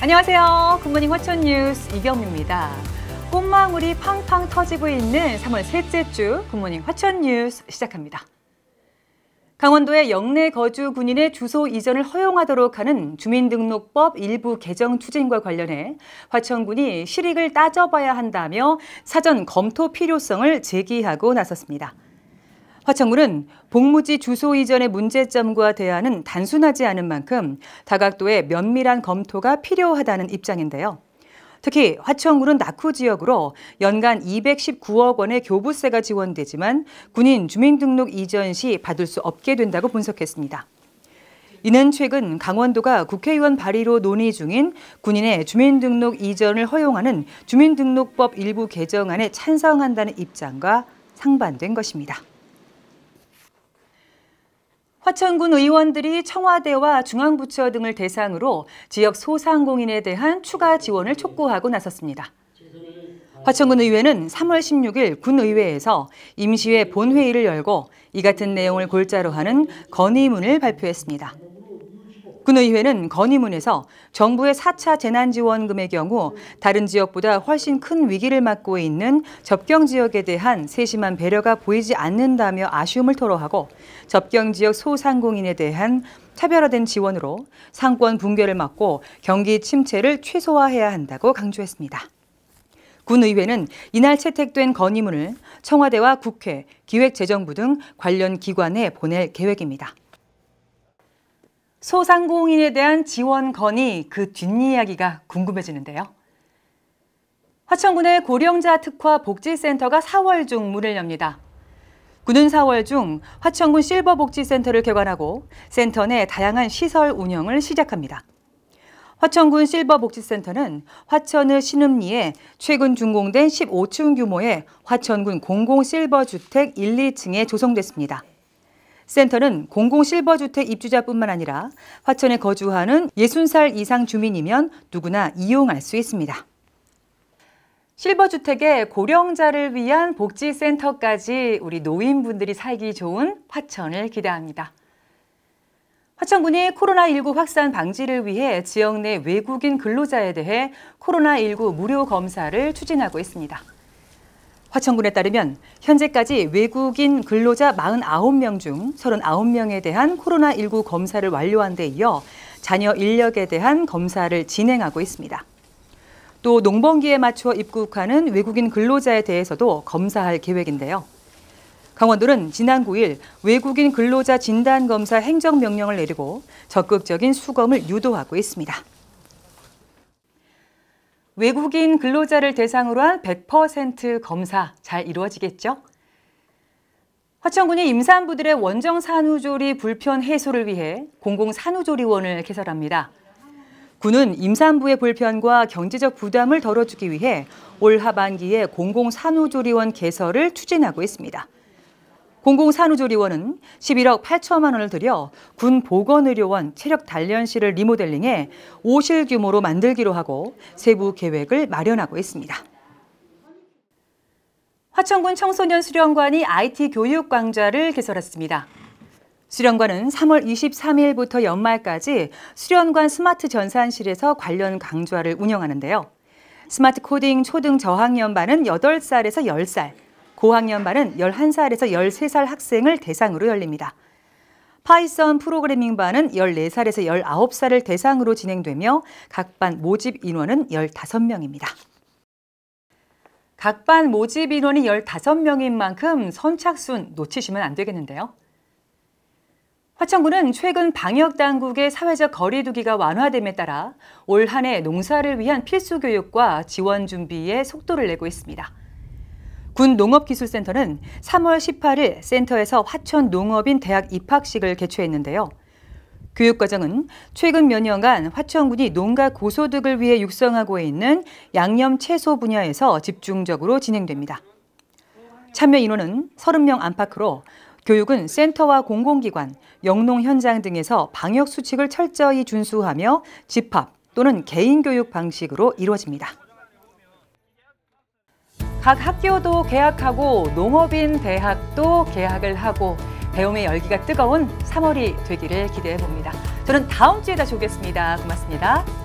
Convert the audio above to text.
안녕하세요. 굿모닝 화천 뉴스 이경미입니다. 꽃망울이 팡팡 터지고 있는 3월 셋째 주 굿모닝 화천 뉴스 시작합니다. 강원도의 영내 거주 군인의 주소 이전을 허용하도록 하는 주민등록법 일부 개정 추진과 관련해 화천군이 실익을 따져봐야 한다며 사전 검토 필요성을 제기하고 나섰습니다. 화천군은 복무지 주소 이전의 문제점과 대안은 단순하지 않은 만큼 다각도의 면밀한 검토가 필요하다는 입장인데요. 특히 화천군은 낙후 지역으로 연간 219억 원의 교부세가 지원되지만 군인 주민등록 이전 시 받을 수 없게 된다고 분석했습니다. 이는 최근 강원도가 국회의원 발의로 논의 중인 군인의 주민등록 이전을 허용하는 주민등록법 일부 개정안에 찬성한다는 입장과 상반된 것입니다. 화천군 의원들이 청와대와 중앙부처 등을 대상으로 지역 소상공인에 대한 추가 지원을 촉구하고 나섰습니다. 화천군 의회는 3월 16일 군의회에서 임시회 본회의를 열고 이 같은 내용을 골자로 하는 건의문을 발표했습니다. 군의회는 건의문에서 정부의 4차 재난지원금의 경우 다른 지역보다 훨씬 큰 위기를 맞고 있는 접경 지역에 대한 세심한 배려가 보이지 않는다며 아쉬움을 토로하고 접경 지역 소상공인에 대한 차별화된 지원으로 상권 붕괴를 막고 경기 침체를 최소화해야 한다고 강조했습니다. 군의회는 이날 채택된 건의문을 청와대와 국회, 기획재정부 등 관련 기관에 보낼 계획입니다. 소상공인에 대한 지원 건의, 그 뒷이야기가 궁금해지는데요. 화천군의 고령자 특화 복지센터가 4월 중 문을 엽니다. 군은 4월 중 화천군 실버복지센터를 개관하고 센터 내 다양한 시설 운영을 시작합니다. 화천군 실버복지센터는 화천의 신읍리에 최근 준공된 15층 규모의 화천군 공공실버주택 1, 2층에 조성됐습니다. 센터는 공공실버주택 입주자뿐만 아니라 화천에 거주하는 60살 이상 주민이면 누구나 이용할 수 있습니다. 실버주택의 고령자를 위한 복지센터까지 우리 노인분들이 살기 좋은 화천을 기대합니다. 화천군이 코로나19 확산 방지를 위해 지역 내 외국인 근로자에 대해 코로나19 무료 검사를 추진하고 있습니다. 화천군에 따르면 현재까지 외국인 근로자 49명 중 39명에 대한 코로나19 검사를 완료한 데 이어 자녀 인력에 대한 검사를 진행하고 있습니다. 또 농번기에 맞춰 입국하는 외국인 근로자에 대해서도 검사할 계획인데요. 강원도는 지난 9일 외국인 근로자 진단검사 행정명령을 내리고 적극적인 수검을 유도하고 있습니다. 외국인 근로자를 대상으로 한 100% 검사 잘 이루어지겠죠? 화천군이 임산부들의 원정 산후조리 불편 해소를 위해 공공산후조리원을 개설합니다. 군은 임산부의 불편과 경제적 부담을 덜어주기 위해 올 하반기에 공공산후조리원 개설을 추진하고 있습니다. 공공산후조리원은 11억 8천만 원을 들여 군 보건의료원 체력단련실을 리모델링해 5실 규모로 만들기로 하고 세부 계획을 마련하고 있습니다. 화천군 청소년 수련관이 IT 교육 강좌를 개설했습니다. 수련관은 3월 23일부터 연말까지 수련관 스마트 전산실에서 관련 강좌를 운영하는데요. 스마트 코딩 초등 저학년반은 8살에서 10살, 고학년반은 11살에서 13살 학생을 대상으로 열립니다. 파이썬 프로그래밍반은 14살에서 19살을 대상으로 진행되며 각 반 모집 인원은 15명입니다. 각 반 모집 인원이 15명인 만큼 선착순 놓치시면 안 되겠는데요. 화천군은 최근 방역당국의 사회적 거리 두기가 완화됨에 따라 올 한 해 농사를 위한 필수 교육과 지원 준비에 속도를 내고 있습니다. 군 농업기술센터는 3월 18일 센터에서 화천 농업인 대학 입학식을 개최했는데요. 교육과정은 최근 몇 년간 화천군이 농가 고소득을 위해 육성하고 있는 양념 채소 분야에서 집중적으로 진행됩니다. 참여 인원은 30명 안팎으로 교육은 센터와 공공기관, 영농 현장 등에서 방역 수칙을 철저히 준수하며 집합 또는 개인 교육 방식으로 이루어집니다. 각 학교도 개학하고 농업인 대학도 개학을 하고 배움의 열기가 뜨거운 3월이 되기를 기대해 봅니다. 저는 다음 주에 다시 오겠습니다. 고맙습니다.